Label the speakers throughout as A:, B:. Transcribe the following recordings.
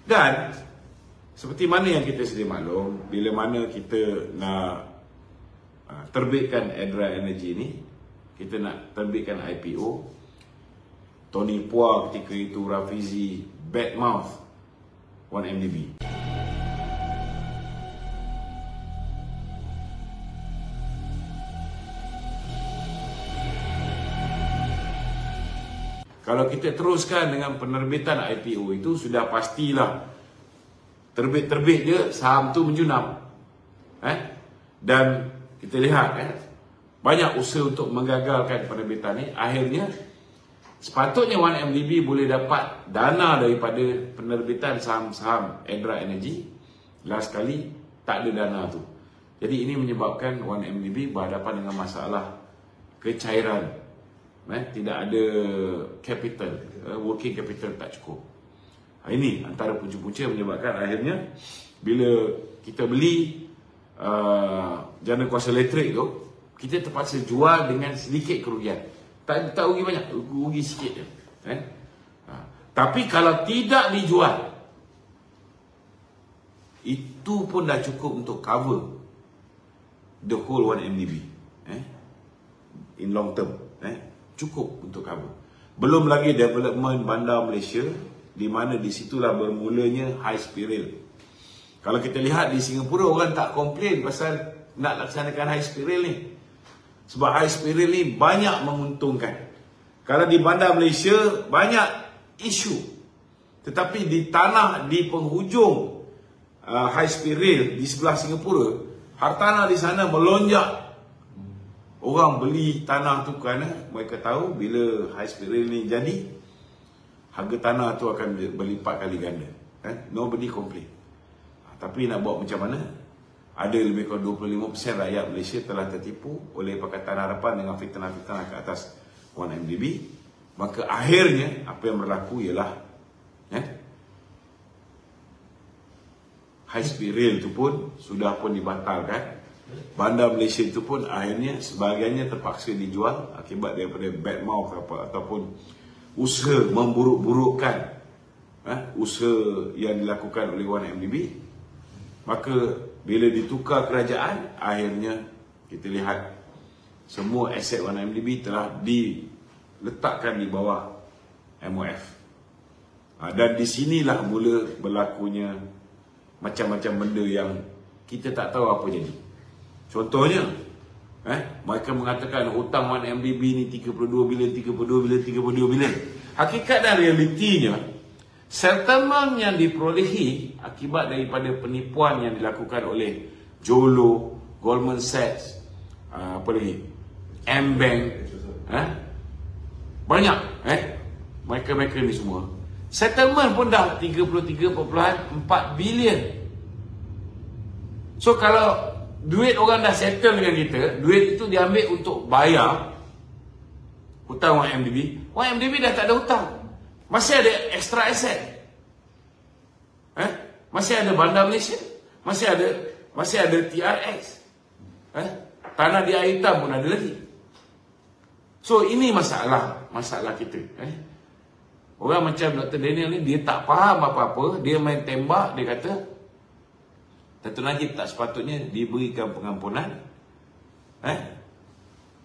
A: Dan seperti mana yang kita sedia maklum, bila mana kita nak terbitkan Edra Energy ni, kita nak terbitkan IPO, Tony Puah ketika itu, Rafizi badmouth 1MDB. Kalau kita teruskan dengan penerbitan IPO itu, sudah pastilah terbit-terbit je saham tu menjunam. Dan kita lihat banyak usaha untuk menggagalkan penerbitan ni. Akhirnya sepatutnya 1MDB boleh dapat dana daripada penerbitan saham-saham Edra Energy. Last kali tak ada dana tu. Jadi ini menyebabkan 1MDB berhadapan dengan masalah kecairan. Tidak ada capital, working capital tak cukup. Ini antara punca-punca menyebabkan akhirnya bila kita beli jana kuasa elektrik tu, kita terpaksa jual dengan sedikit kerugian. Tak rugi banyak, rugi sikit je. Tapi kalau tidak dijual, itu pun dah cukup untuk cover the whole 1MDB in long term. Cukup untuk cover. Belum lagi development bandar Malaysia, di mana di situlah bermulanya high speed rail. Kalau kita lihat di Singapura, orang tak komplain pasal nak laksanakan high speed rail ni, sebab high speed rail ni banyak menguntungkan. Kalau di bandar Malaysia banyak isu, tetapi di tanah di penghujung high speed rail di sebelah Singapura, hartanah di sana melonjak. Orang beli tanah tu kerana mereka tahu bila high speed rail ni jadi, harga tanah tu akan berlipat kali ganda. Nobody complain. Tapi nak buat macam mana? Ada lebih kurang 25% rakyat Malaysia telah tertipu oleh Pakatan Harapan dengan fitnah-fitnah ke atas 1MDB. Maka akhirnya apa yang berlaku ialah high speed rail tu pun sudah pun dibatalkan. Bandar Malaysia itu pun akhirnya sebahagiannya terpaksa dijual akibat daripada badmouth ataupun usaha memburuk-burukkan usaha yang dilakukan oleh 1MDB. Maka bila ditukar kerajaan, akhirnya kita lihat semua aset 1MDB telah diletakkan di bawah MOF. Dan di sinilah mula berlakunya macam-macam benda yang kita tak tahu apa jadi. Contohnya, mereka mengatakan hutang 1MDB ni 32 bilion. Hakikat dan realitinya, settlement yang diperolehi akibat daripada penipuan yang dilakukan oleh Jolo, Goldman Sachs, apa lagi, M-Bank, banyak, mereka ni semua. Settlement pun dah 33.4 bilion. So kalau duit orang dah settle dengan kita, duit itu diambil untuk bayar hutang 1MDB. 1MDB dah tak ada hutang. Masih ada extra asset. Masih ada Bandar Malaysia. Masih ada TRX. Tanah di air hitam pun ada lagi. So ini masalah kita. Orang macam Dr. Daniel ni, dia tak faham apa-apa. Dia main tembak, dia kata Dato' Najib tak sepatutnya diberikan pengampunan,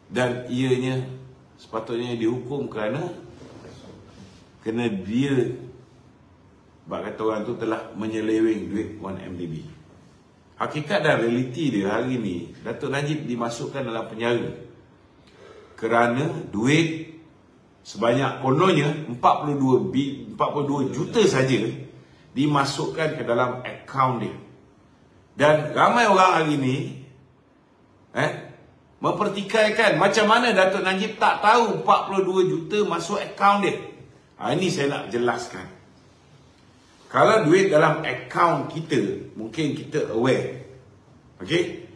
A: dan ianya sepatutnya dihukum kerana dia, bak kata orang tu, telah menyeleweng duit 1MDB. Hakikat dan realiti dia hari ni, Dato' Najib dimasukkan dalam penjara kerana duit sebanyak kononnya 42 juta saja dimasukkan ke dalam akaun dia. Dan ramai orang hari ni mempertikaikan macam mana Dato' Najib tak tahu 42 juta masuk akaun dia. Ini saya nak jelaskan. Kalau duit dalam akaun kita, mungkin kita aware. Okey?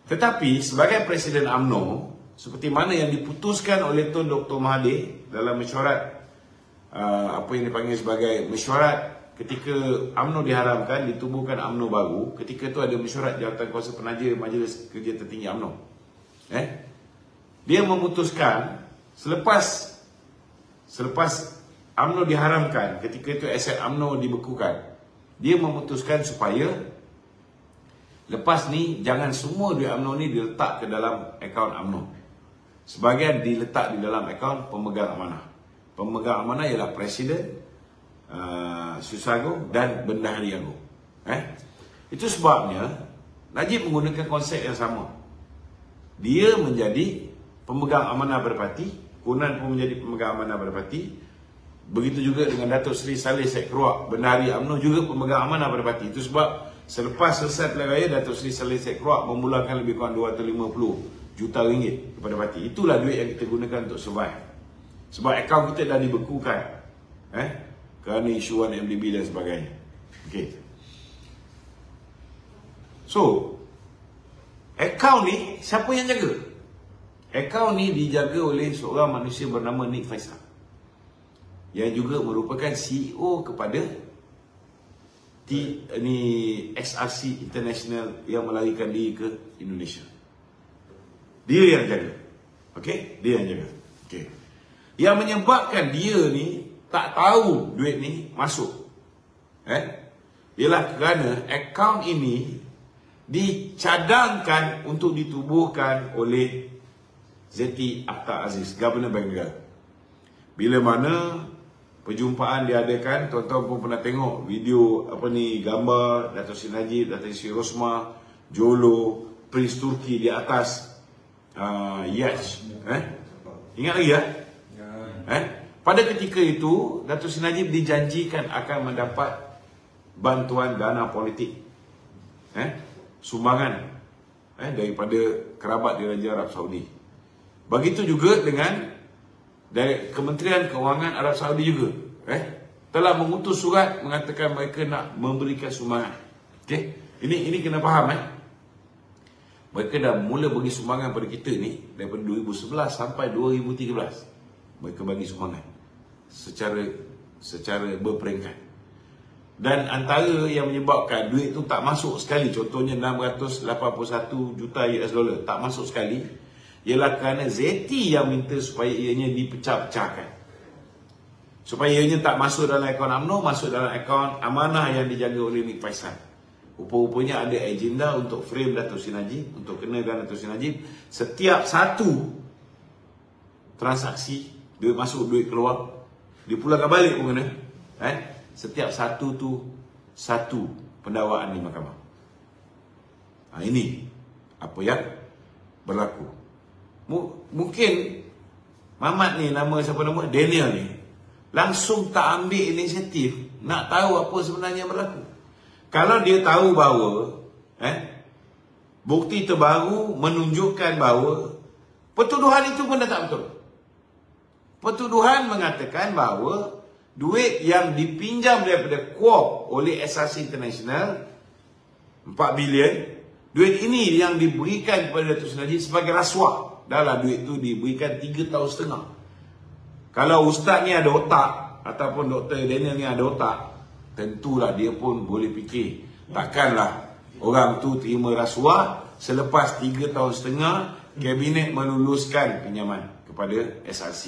A: Tetapi sebagai Presiden UMNO, seperti mana yang diputuskan oleh Tun Dr. Mahathir dalam mesyuarat, apa yang dipanggil sebagai mesyuarat ketika UMNO diharamkan, ditubuhkan UMNO baru. Ketika itu ada mesyuarat Jawatan Kuasa Penaja Majlis Kerja Tertinggi UMNO. Dia memutuskan selepas UMNO diharamkan, ketika itu aset UMNO dibekukan, dia memutuskan supaya lepas ni jangan semua duit UMNO ni diletak ke dalam akaun UMNO. Sebahagian diletak di dalam akaun pemegang amanah. Pemegang amanah ialah Presiden, Susah Agung dan Bendahari Agung. Itu sebabnya Najib menggunakan konsep yang sama. Dia menjadi pemegang amanah berparti, Kunan pun menjadi pemegang amanah berparti. Begitu juga dengan Datuk Seri Saleh Syed Keruak, Bendahari UMNO juga pemegang amanah berparti. Itu sebab selepas selesai pilihan raya, Datuk Seri Saleh Syed Keruak memulakan lebih kurang 250 juta ringgit kepada parti. Itulah duit yang kita gunakan untuk survive. Sebab akaun kita dah dibekukan kerana isu 1MDB dan sebagainya. Okey. So, akaun ni siapa yang jaga? Akaun ni dijaga oleh seorang manusia bernama Nick Faisal, yang juga merupakan CEO kepada SRC International yang melarikan diri ke Indonesia. Dia yang jaga. Okey, dia yang jaga. Okey. Yang menyebabkan dia ni tak tahu duit ni masuk. Ialah kerana akaun ini dicadangkan untuk ditubuhkan oleh Zeti Akhtar Aziz, Governor Bank Negara. Bila mana perjumpaan diadakan, tuan-tuan pun pernah tengok video gambar Datuk Seri Najib, Datuk Seri Rosmah, Jolo, Prince Turki di atas yacht. Ingat lagi ya? Pada ketika itu Datuk Seri Najib dijanjikan akan mendapat bantuan dana politik, sumbangan daripada kerabat Diraja Arab Saudi. Begitu juga dengan dari Kementerian Kewangan Arab Saudi juga telah mengutus surat mengatakan mereka nak memberikan sumbangan. Okey, ini kena faham. Mereka dah mula bagi sumbangan pada kita ni daripada 2011 sampai 2013. Mereka bagi sumbangan secara berperingkat. Dan antara yang menyebabkan duit tu tak masuk sekali, contohnya 681 juta US dollar tak masuk sekali, ialah kerana Zeti yang minta supaya ianya dipecah-pecahkan, supaya ianya tak masuk dalam akaun UMNO, masuk dalam akaun amanah yang dijaga oleh Nick Faisal. Rupa-rupanya ada agenda untuk frame Datuk Seri Najib, untuk kenakan Datuk Seri Najib. Setiap satu transaksi, duit masuk, duit keluar, dipulangkan balik pun kena. Setiap satu tu satu pendakwaan di mahkamah. Ini apa yang berlaku. Mungkin Mamat ni, nama siapa nama? Daniel ni langsung tak ambil inisiatif nak tahu apa sebenarnya berlaku. Kalau dia tahu bahawa bukti terbaru menunjukkan bahawa pertuduhan itu pun dah tak betul. Pertuduhan mengatakan bahawa duit yang dipinjam daripada Kuop oleh SRC International 4 bilion, duit ini yang diberikan kepada Datuk Seri Najib sebagai rasuah. Dahlah duit tu diberikan 3 tahun setengah. Kalau ustaz ni ada otak, ataupun Dr. Daniel ni ada otak, tentulah dia pun boleh fikir, takkanlah orang tu terima rasuah selepas 3 tahun setengah kabinet meluluskan pinjaman kepada SRC.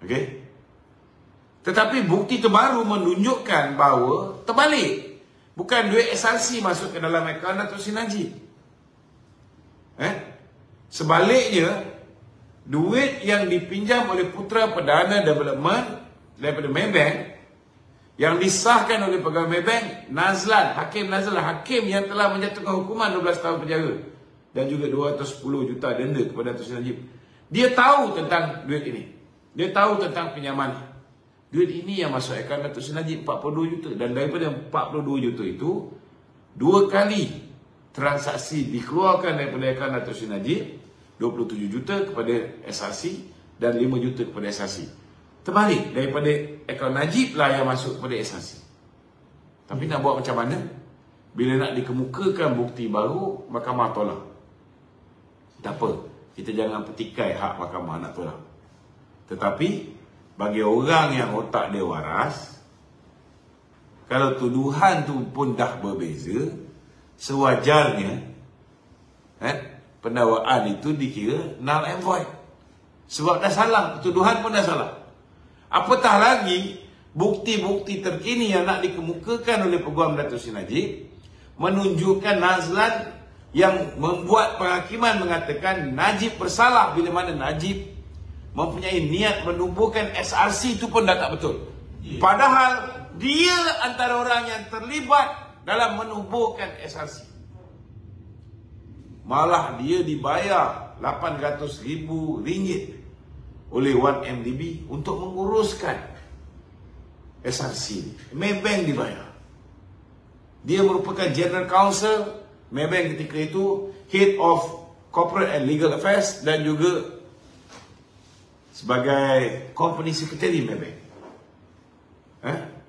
A: Okey? Tetapi bukti terbaru menunjukkan bahawa terbalik. Bukan duit SRC masuk ke dalam akaun Datuk Seri Najib. Sebaliknya, duit yang dipinjam oleh Putra Perdana Development daripada Maybank, yang disahkan oleh pegawai Maybank, Nazlan, Hakim Nazlan, hakim yang telah menjatuhkan hukuman 12 tahun penjara dan juga 210 juta denda kepada Datuk Seri Najib. Dia tahu tentang duit ini. Dia tahu tentang pinjaman. Duit ini yang masuk akaun Datuk Seri Najib 42 juta. Dan daripada 42 juta itu, 2 kali transaksi dikeluarkan daripada akaun Datuk Seri Najib, 27 juta kepada SRC dan 5 juta kepada SRC. Terbalik, daripada akaun Najib lah yang masuk kepada SRC. Tapi nak buat macam mana? Bila nak dikemukakan bukti baru, mahkamah tolak. Tak apa, kita jangan petikai hak mahkamah nak tolak. Tetapi bagi orang yang otak dia waras, kalau tuduhan tu pun dah berbeza, sewajarnya pendakwaan itu dikira null and void. Sebab dah salah, tuduhan pun dah salah. Apatah lagi bukti-bukti terkini yang nak dikemukakan oleh Peguam Datuk Seri Najib menunjukkan Nazlan yang membuat penghakiman mengatakan Najib bersalah bila mana Najib mempunyai niat menubuhkan SRC itu pun dah tak betul. Padahal dia antara orang yang terlibat dalam menubuhkan SRC. Malah dia dibayar RM800,000 oleh 1MDB untuk menguruskan SRC. Maybank dibayar. Dia merupakan General Counsel Maybank ketika itu, Head of Corporate and Legal Affairs dan juga sebagai Company Secretary Maybank.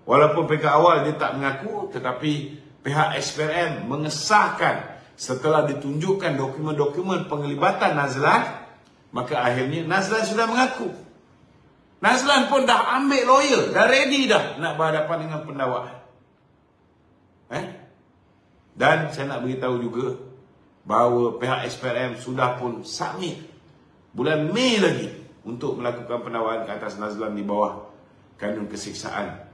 A: Walaupun pihak awal dia tak mengaku, tetapi pihak SPRM mengesahkan setelah ditunjukkan dokumen-dokumen penglibatan Nazlan, maka akhirnya Nazlan sudah mengaku. Nazlan pun dah ambil lawyer, dah ready dah nak berhadapan dengan pendakwaan. Dan saya nak beritahu juga bahawa pihak SPRM sudah pun submit bulan Mei lagi untuk melakukan pendakwaan ke atas Nazlan di bawah kanun kesiksaan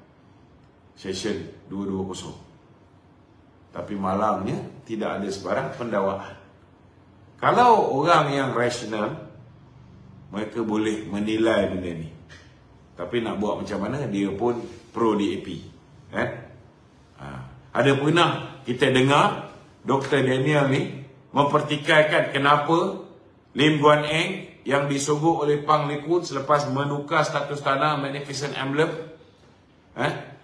A: Session 220. Tapi malangnya tidak ada sebarang pendakwaan. Kalau orang yang rasional, mereka boleh menilai benda ni. Tapi nak buat macam mana, dia pun pro DAP. Ada pernah kita dengar Dr. Daniel ni mempertikaikan kenapa Lim Guan Eng yang disogok oleh Pang Likun selepas menukar status tanah Magnificent Emblem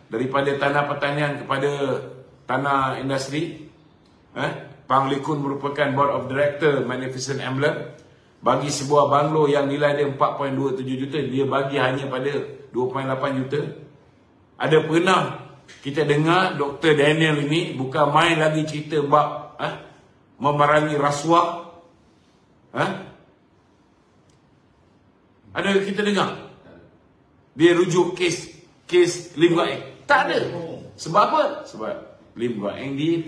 A: daripada tanah pertanian kepada tanah industri. Pang Likun merupakan Board of Director Magnificent Emblem. Bagi sebuah banglo yang nilai dia 4.27 juta, dia bagi hanya pada 2.8 juta. Ada pernah kita dengar Dr. Daniel ini bukan main lagi cerita bab memerangi rasuah. Ada kita dengar dia rujuk kes Lim Guan Eng? Tak ada. Sebab apa? Sebab Lim Guan Eng DAP.